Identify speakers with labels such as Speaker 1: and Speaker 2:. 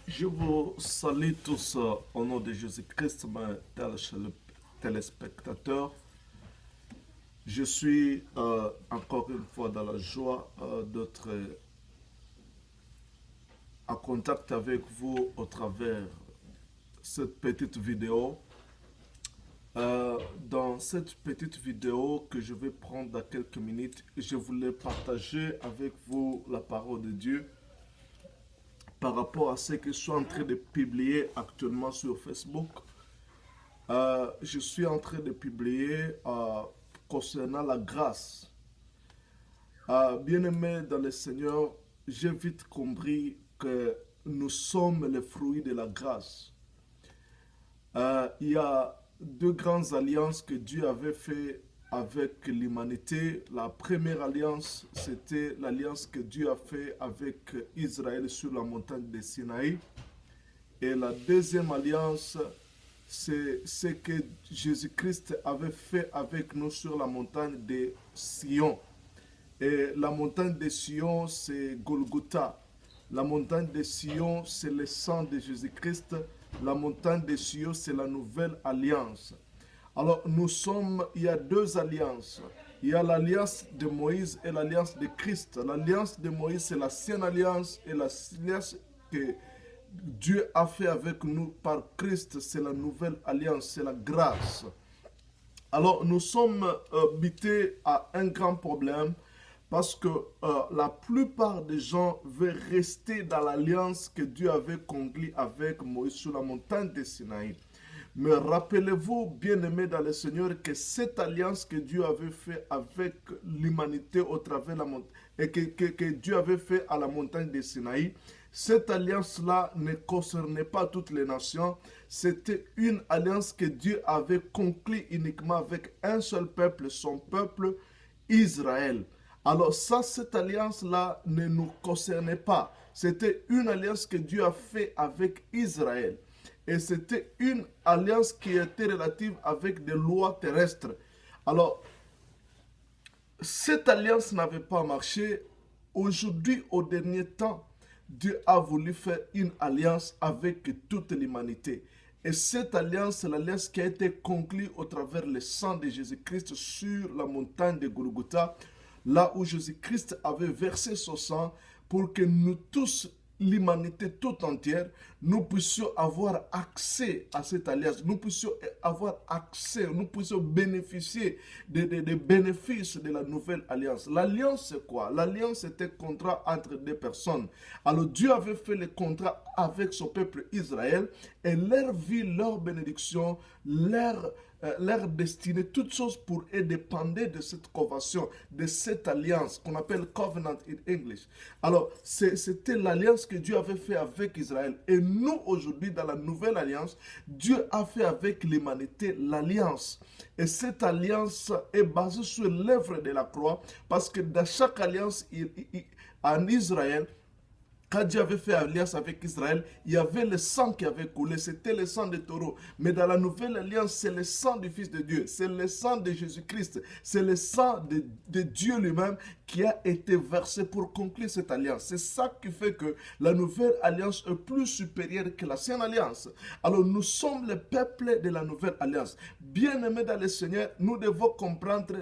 Speaker 1: Je vous salue tous au nom de Jésus-Christ, mes téléspectateurs. Je suis encore une fois dans la joie d'être en contact avec vous au travers cette petite vidéo. Dans cette petite vidéo que je vais prendre dans quelques minutes, je voulais partager avec vous la parole de Dieu par rapport à ce que je suis en train de publier actuellement sur Facebook. Je suis en train de publier concernant la grâce. Bien-aimé dans le Seigneur, j'ai vite compris que nous sommes les fruits de la grâce. Il y a deux grandes alliances que Dieu avait fait avec l'humanité. La première alliance, c'était l'alliance que Dieu a fait avec Israël sur la montagne de Sinaï. Et la deuxième alliance, c'est ce que Jésus-Christ avait fait avec nous sur la montagne de Sion. Et la montagne de Sion, c'est Golgotha. La montagne de Sion, c'est le sang de Jésus-Christ. La montagne de Sion, c'est la nouvelle alliance. Alors, il y a deux alliances. Il y a l'alliance de Moïse et l'alliance de Christ. L'alliance de Moïse, c'est l'ancienne alliance, et l'alliance que Dieu a fait avec nous par Christ, c'est la nouvelle alliance, c'est la grâce. Alors, nous sommes butés à un grand problème parce que la plupart des gens veulent rester dans l'alliance que Dieu avait conclue avec Moïse sur la montagne de Sinaï. Mais rappelez-vous, bien-aimés dans le Seigneur, que cette alliance que Dieu avait fait avec l'humanité au travers de la montagne, et que Dieu avait fait à la montagne de Sinaï, cette alliance-là ne concernait pas toutes les nations. C'était une alliance que Dieu avait conclue uniquement avec un seul peuple, son peuple Israël. Alors ça, cette alliance-là ne nous concernait pas. C'était une alliance que Dieu a fait avec Israël. Et c'était une alliance qui était relative avec des lois terrestres. Alors, cette alliance n'avait pas marché. Aujourd'hui, au dernier temps, Dieu a voulu faire une alliance avec toute l'humanité. Et cette alliance, c'est l'alliance qui a été conclue au travers le sang de Jésus-Christ sur la montagne de Golgotha, là où Jésus-Christ avait versé son sang pour que nous tous, l'humanité tout entière, nous puissions avoir accès à cette alliance, nous puissions avoir accès, nous puissions bénéficier des bénéfices de la nouvelle alliance. L'alliance, c'est quoi? L'alliance, c'était un contrat entre deux personnes. Alors Dieu avait fait le contrat avec son peuple Israël, et leur vie, leur bénédiction, leur destinée, toutes choses pour eux dépendaient de cette convention, de cette alliance qu'on appelle covenant in English. Alors, c'était l'alliance que Dieu avait fait avec Israël. Et nous, aujourd'hui, dans la nouvelle alliance, Dieu a fait avec l'humanité l'alliance. Et cette alliance est basée sur l'œuvre de la croix, parce que dans chaque alliance, en Israël, quand Dieu avait fait alliance avec Israël, il y avait le sang qui avait coulé, c'était le sang des taureaux. Mais dans la nouvelle alliance, c'est le sang du Fils de Dieu, c'est le sang de Jésus-Christ, c'est le sang de Dieu lui-même qui a été versé pour conclure cette alliance. C'est ça qui fait que la nouvelle alliance est plus supérieure que l'ancienne alliance. Alors nous sommes le peuple de la nouvelle alliance. Bien-aimés dans le Seigneur, nous devons comprendre